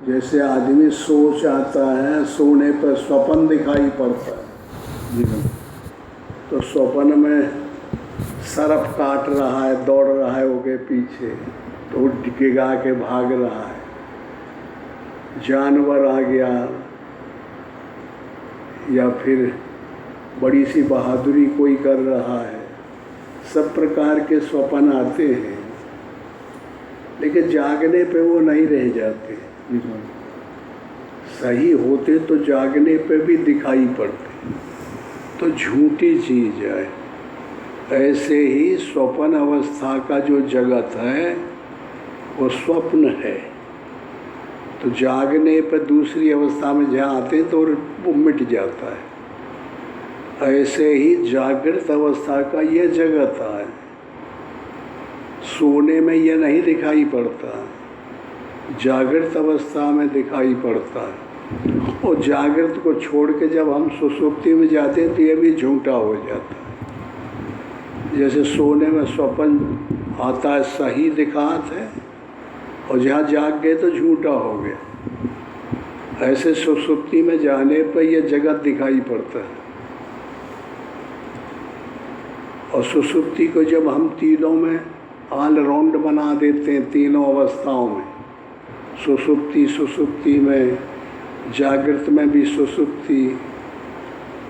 जैसे आदमी सोच आता है, सोने पर स्वप्न दिखाई पड़ता है जी तो स्वप्न में सर्प काट रहा है, दौड़ रहा है उसके पीछे, तो डिगा के भाग रहा है, जानवर आ गया या फिर बड़ी सी बहादुरी कोई कर रहा है, सब प्रकार के स्वप्न आते हैं, लेकिन जागने पे वो नहीं रह जाते। सही होते तो जागने पे भी दिखाई पड़ते, तो झूठी चीज है। ऐसे ही स्वप्न अवस्था का जो जगत है वो स्वप्न है, तो जागने पर दूसरी अवस्था में जहाँ आते हैं तो वो मिट जाता है। ऐसे ही जागृत अवस्था का यह जगत है, सोने में यह नहीं दिखाई पड़ता, जागृत अवस्था में दिखाई पड़ता है। और जागृत को छोड़ के जब हम सुषुप्ति में जाते हैं तो यह भी झूठा हो जाता है। जैसे सोने में स्वप्न आता है सही दिखात है, और जहाँ जाग गए तो झूठा हो गया। ऐसे सुषुप्ति में जाने पर यह जगत दिखाई पड़ता है। और सुषुप्ति को जब हम तीनों में ऑल राउंड बना देते हैं, तीनों अवस्थाओं में, सुषुप्ति में, जागृत में भी सुषुप्ति,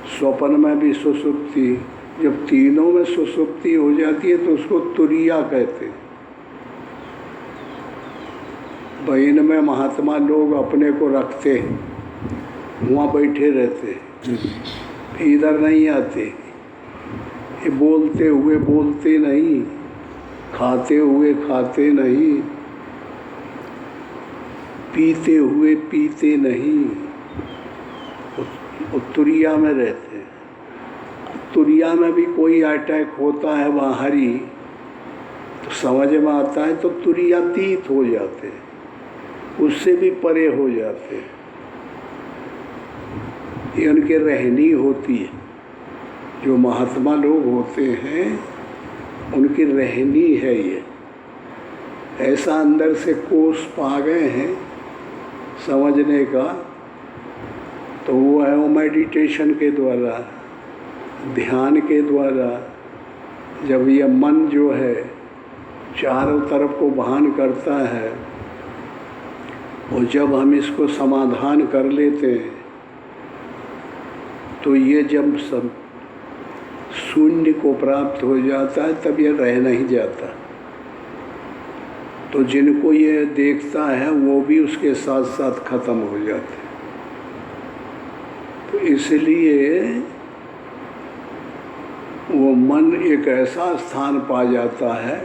स्वप्न में भी सुषुप्ति, जब तीनों में सुषुप्ति हो जाती है तो उसको तुरिया कहते हैं। बहन में महात्मा लोग अपने को रखते हैं, वहाँ बैठे रहते हैं, इधर नहीं आते, ये बोलते हुए बोलते नहीं, खाते हुए खाते नहीं, पीते हुए पीते नहीं, तुरिया में रहते हैं। तुरिया में भी कोई अटैक होता है बाहरी तो समझ में आता है, तो तुरियातीत हो जाते हैं, उससे भी परे हो जाते हैं। ये उनके रहनी होती है, जो महात्मा लोग होते हैं उनकी रहनी है ये। ऐसा अंदर से कोष पा गए हैं समझने का, तो वो है वो मेडिटेशन के द्वारा, ध्यान के द्वारा, जब ये मन जो है चारों तरफ को भान करता है, और जब हम इसको समाधान कर लेते हैं तो ये जब सब शून्य को प्राप्त हो जाता है तब ये रह नहीं जाता। तो जिनको ये देखता है वो भी उसके साथ साथ खत्म हो जाते हैं। तो इसलिए वो मन एक ऐसा स्थान पा जाता है,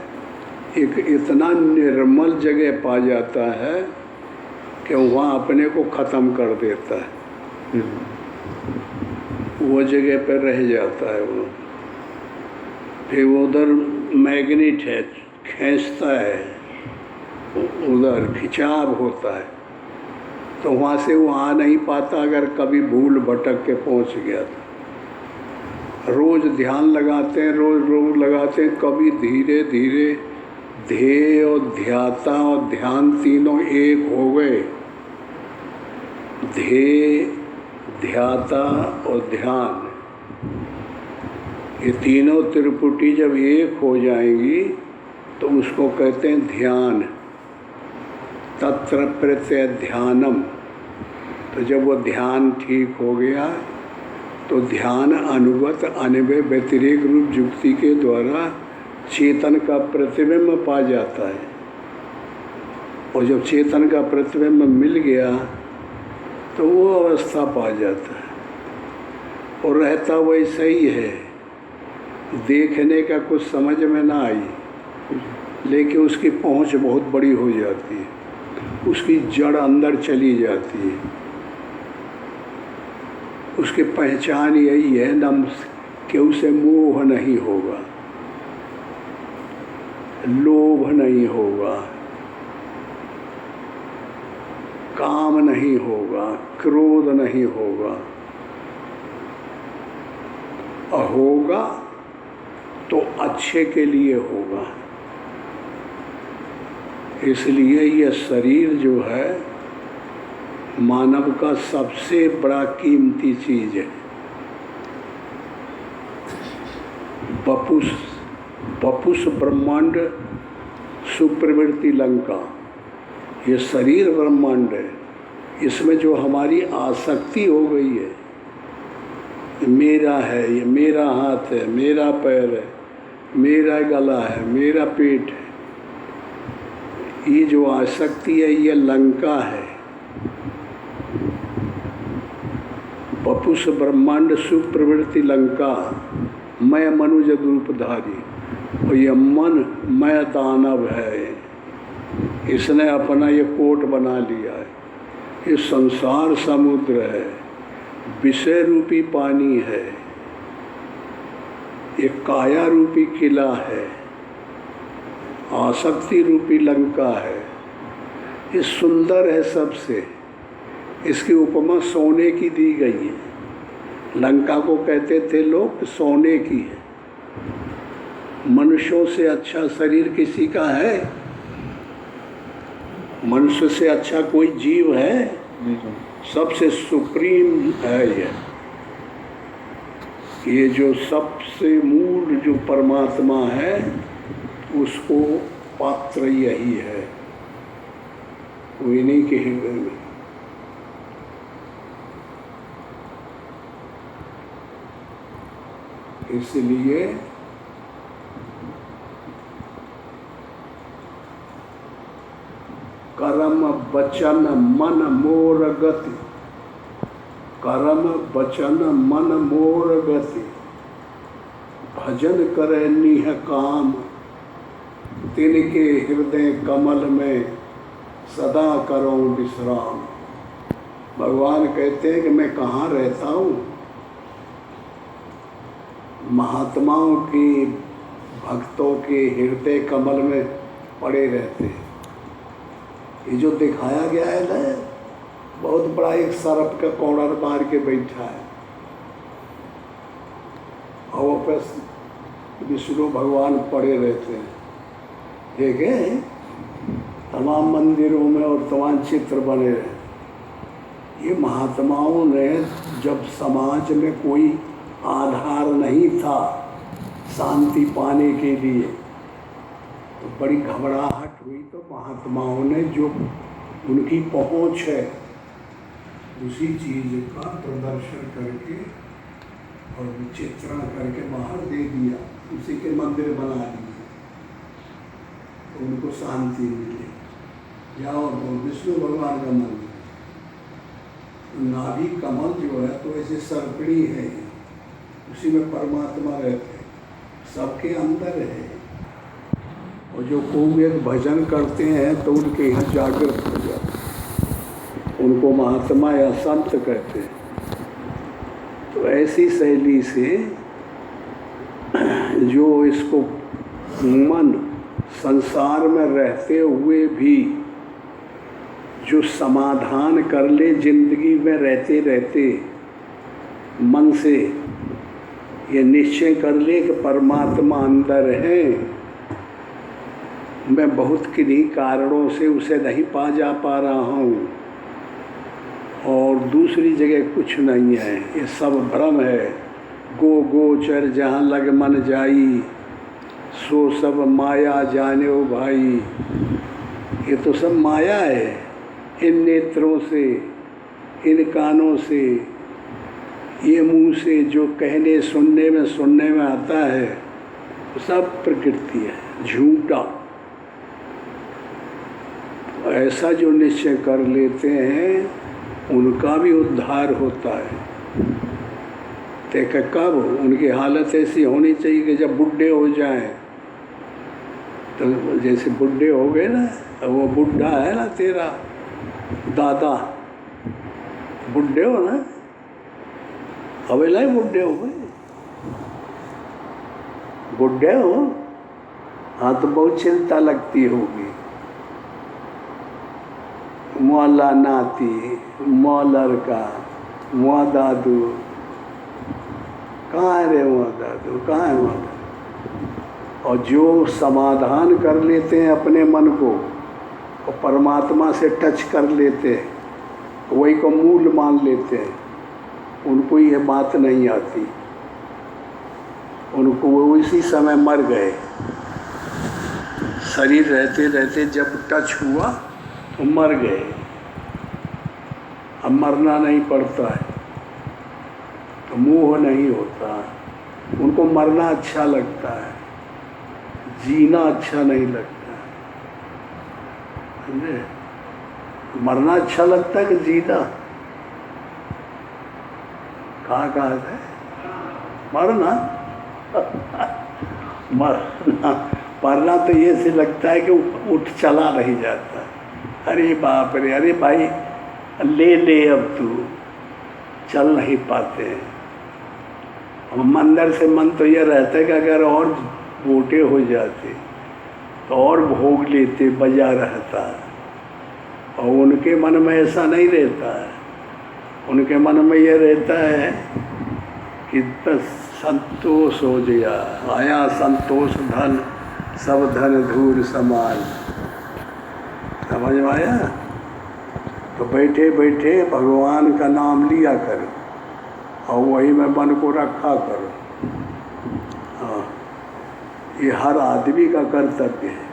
एक इतना निर्मल जगह पा जाता है कि वहाँ अपने को ख़त्म कर देता है, वो जगह पर रह जाता है वो। फिर उधर मैग्नेट है, खींचता है, उधर खिंचाव होता है, तो वहाँ से वो आ नहीं पाता अगर कभी भूल भटक के पहुँच गया तो। रोज़ ध्यान लगाते हैं, रोज़ लगाते हैं, कभी धीरे धीरे ध्येय और ध्याता और ध्यान तीनों एक हो गए। ध्येय, ध्याता और ध्यान, ये तीनों त्रिपुटी जब एक हो जाएंगी तो उसको कहते हैं ध्यान। तत्र प्रत्यय ध्यानम। तो जब वो ध्यान ठीक हो गया तो ध्यान अनुगत अनुभव व्यतिरेक रूप युक्ति के द्वारा चेतन का प्रतिबिंब पा जाता है। और जब चेतन का प्रतिबिंब मिल गया तो वो अवस्था पा जाता है। और रहता वैसा ही है, देखने का कुछ समझ में ना आई, लेकिन उसकी पहुंच बहुत बड़ी हो जाती है, उसकी जड़ अंदर चली जाती है। उसकी पहचान यही है न कि उसे मोह नहीं होगा, लोभ नहीं होगा, काम नहीं होगा, क्रोध नहीं होगा। होगा तो अच्छे के लिए होगा। इसलिए यह शरीर जो है मानव का सबसे बड़ा कीमती चीज है। पपुस ब्रह्मांड सुप्रवृत्ति लंका, ये शरीर ब्रह्मांड है। इसमें जो हमारी आसक्ति हो गई है, मेरा है, ये मेरा हाथ है, मेरा पैर है, मेरा गला है, मेरा पेट है, ये जो आसक्ति है ये लंका है। पपुस ब्रह्मांड सुप्रवृत्ति लंका, मैं मनुज रूपधारी, और ये मन मैं दानव है। इसने अपना ये कोट बना लिया है। ये संसार समुद्र है, विषय रूपी पानी है, ये काया रूपी किला है, आसक्ति रूपी लंका है। ये सुंदर है सबसे, इसकी उपमा सोने की दी गई है। लंका को कहते थे लोग सोने की है। मनुष्यों से अच्छा शरीर किसी का है? मनुष्य से अच्छा कोई जीव है? सबसे सुप्रीम है ये जो सबसे मूल जो परमात्मा है, उसको पात्र यही है, वो इन्हीं के हृदय में। इसलिए कर्म वचन मन मोर गति, कर्म वचन मन मोर गति, भजन करे निह काम, तिनके हृदय कमल में सदा करो विश्राम। भगवान कहते हैं कि मैं कहाँ रहता हूँ? महात्माओं के, भक्तों के हृदय कमल में पड़े रहते हैं। ये जो दिखाया गया है ना, बहुत बड़ा एक सर्प का कौड़ा मार के बैठा है, और वो पे विष्णु भगवान पड़े रहते हैं। देखे तमाम मंदिरों में और तमाम चित्र बने रहे। ये महात्माओं ने जब समाज में कोई आधार नहीं था शांति पाने के लिए, तो बड़ी घबराहट हुई, तो महात्माओं ने जो उनकी पहुंच है उसी चीज का प्रदर्शन करके और चित्रण करके बाहर दे दिया, उसी के मंदिर बना दिए, तो उनको शांति मिले। जाओ विष्णु भगवान का मंदिर, नाभि कमल जो है तो ऐसे सर्पिणी है, उसी में परमात्मा रहते हैं, सबके अंदर है। और जो खूब एक भजन करते हैं तो उनके यहाँ जागृत हो जाते हैं, उनको महात्मा या संत कहते हैं। तो ऐसी शैली से जो इसको मन संसार में रहते हुए भी जो समाधान कर ले जिंदगी में रहते रहते, मन से ये निश्चय कर ले कि परमात्मा अंदर है, मैं बहुत किन्हीं कारणों से उसे नहीं जा पा रहा हूँ और दूसरी जगह कुछ नहीं है, ये सब भ्रम है। गोचर जहाँ लग मन जाई, सो सब माया जाने ओ भाई। ये तो सब माया है। इन नेत्रों से, इन कानों से, ये मुंह से जो कहने सुनने में आता है, सब प्रकृति है, झूठा। ऐसा जो निश्चय कर लेते हैं उनका भी उद्धार होता है। तो कब उनकी हालत ऐसी होनी चाहिए कि जब बुढ़े हो जाएं, तो जैसे बुढ़े हो गए ना, वो बुढ़ा है ना तेरा दादा, बुढ़े हो ना, अवेला ही बुढ़े हो गए, बुढ़े हो, हाँ तो बहुत चिंता लगती होगी। मौला नाती, मौ लड़का, मौ दादू, कहाँ है रे मौ दादू, कहाँ है मौ दादू। और जो समाधान कर लेते हैं अपने मन को और परमात्मा से टच कर लेते हैं, वही को मूल मान लेते हैं, उनको ये बात नहीं आती, उनको वो इसी समय मर गए। शरीर रहते रहते जब टच हुआ तो मर गए। अब मरना नहीं पड़ता है तो मोह नहीं होता, उनको मरना अच्छा लगता है, जीना अच्छा नहीं लगता है। समझे? मरना अच्छा लगता है कि जीना? कहाँ है मरना? मरना तो ये से लगता है कि उठ चला नहीं जाता। अरे बाप रे, अरे भाई ले अब तू, चल नहीं पाते। हम अंदर से मन तो ये रहता है कि अगर और मोटे हो जाते तो और भोग लेते, बजा रहता। और उनके मन में ऐसा नहीं रहता है, उनके मन में ये रहता है कि बस संतोष हो गया, आया संतोष धन, सब धन धूर समान। समझ में आया? तो बैठे बैठे भगवान का नाम लिया करो और वही में मन को रखा करो। हाँ, ये हर आदमी का कर्तव्य है।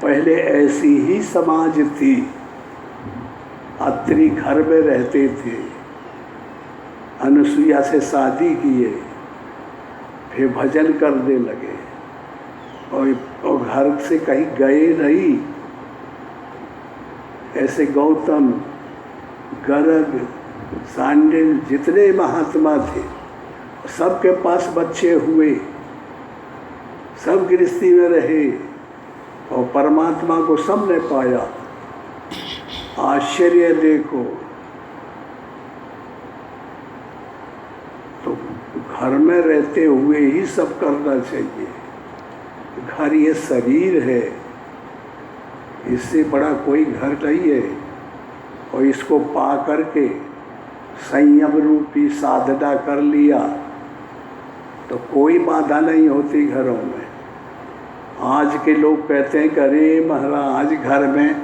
पहले ऐसी ही समाज थी, अत्रि घर में रहते थे, अनुसुईया से शादी किए, फिर भजन करने लगे और घर से कहीं गए नहीं। ऐसे गौतम, गर्ग, सांडिल जितने महात्मा थे सबके पास बच्चे हुए, सब गृहस्थी में रहे और परमात्मा को सबने पाया। आश्चर्य देखो, तो घर में रहते हुए ही सब करना चाहिए। घर ये शरीर है, इससे बड़ा कोई घर नहीं है। और इसको पा करके संयम रूपी साधना कर लिया तो कोई बाधा नहीं होती घरों में। आज के लोग कहते हैं कि अरे महाराज घर में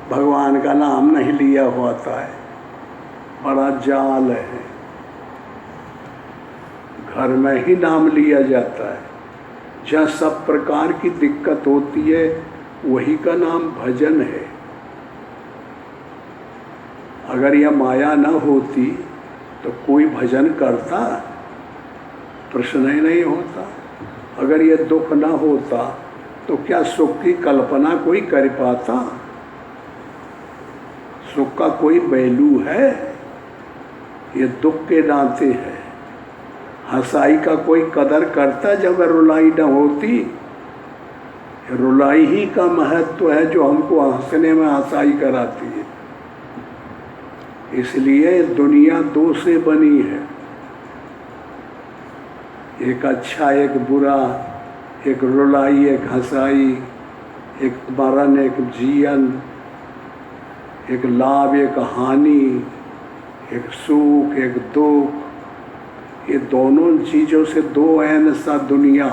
भगवान का नाम नहीं लिया होता है, बड़ा जाल है। घर में ही नाम लिया जाता है। जहाँ सब प्रकार की दिक्कत होती है वही का नाम भजन है। अगर यह माया न होती तो कोई भजन करता? प्रश्न ही नहीं होता। अगर यह दुख न होता तो क्या सुख की कल्पना कोई कर पाता? सुख का कोई वैल्यू है? ये दुख के नाते है। हंसाई का कोई कदर करता जब रुलाई न होती? रुलाई ही का महत्व है जो हमको हंसने में हंसाई कराती है। इसलिए दुनिया दो से बनी है, एक अच्छा एक बुरा, एक रुलाई एक हंसाई, एक मरण एक जीवन, एक लाभ एक हानि, एक सुख एक दुख। ये दोनों चीज़ों से दो ऐन सा दुनिया।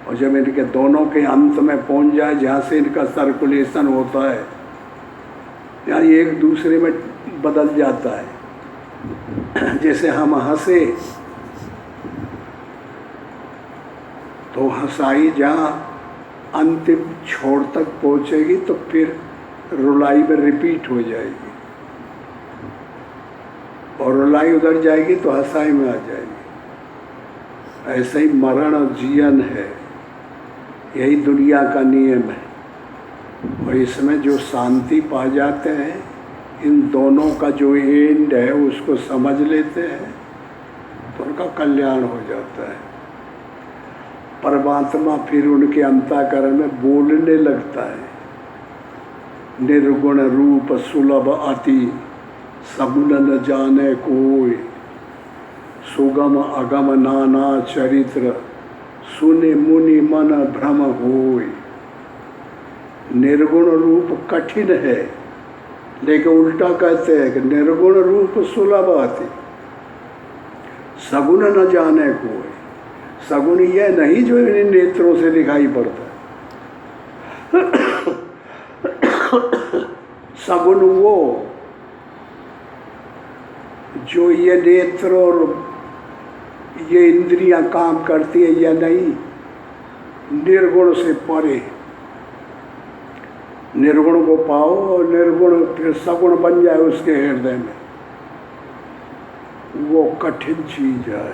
और जब इनके दोनों के अंत में पहुंच जाए, जहाँ से इनका सर्कुलेशन होता है, यहाँ एक दूसरे में बदल जाता है। जैसे हम हंसे तो हंसाई जहाँ अंतिम छोर तक पहुँचेगी तो फिर रुलाई में रिपीट हो जाएगी, और रुलाई उधर जाएगी तो हंसाई में आ जाएगी। ऐसे ही मरण और जीवन है, यही दुनिया का नियम है। और इसमें जो शांति पा जाते हैं, इन दोनों का जो एंड है उसको समझ लेते हैं तो उनका कल्याण हो जाता है। परमात्मा फिर उनके अंतःकरण में बोलने लगता है, निर्गुण रूप सुलभ अति, सगुन न जाने कोई, सुगम अगम नाना चरित्र, सुने मुनि मन भ्रम होय। निर्गुण रूप कठिन है, लेकिन उल्टा कहते हैं कि निर्गुण रूप सुलभ अति, सगुन न जाने कोई। सगुन यह नहीं जो इन नेत्रों से दिखाई पड़ता है। सगुन वो जो ये नेत्र और ये इंद्रियां काम करती है या नहीं, निर्गुण से परे। निर्गुण को पाओ और निर्गुण फिर सगुण बन जाए उसके हृदय में, वो कठिन चीज है।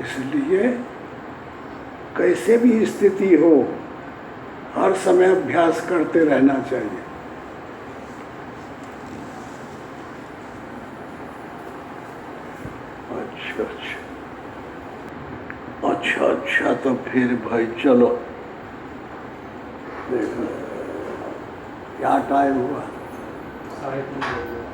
इसलिए कैसे भी स्थिति हो, हर समय अभ्यास करते रहना चाहिए। अच्छा, तो फिर भाई चलो देखो क्या टाइम हुआ। 3:30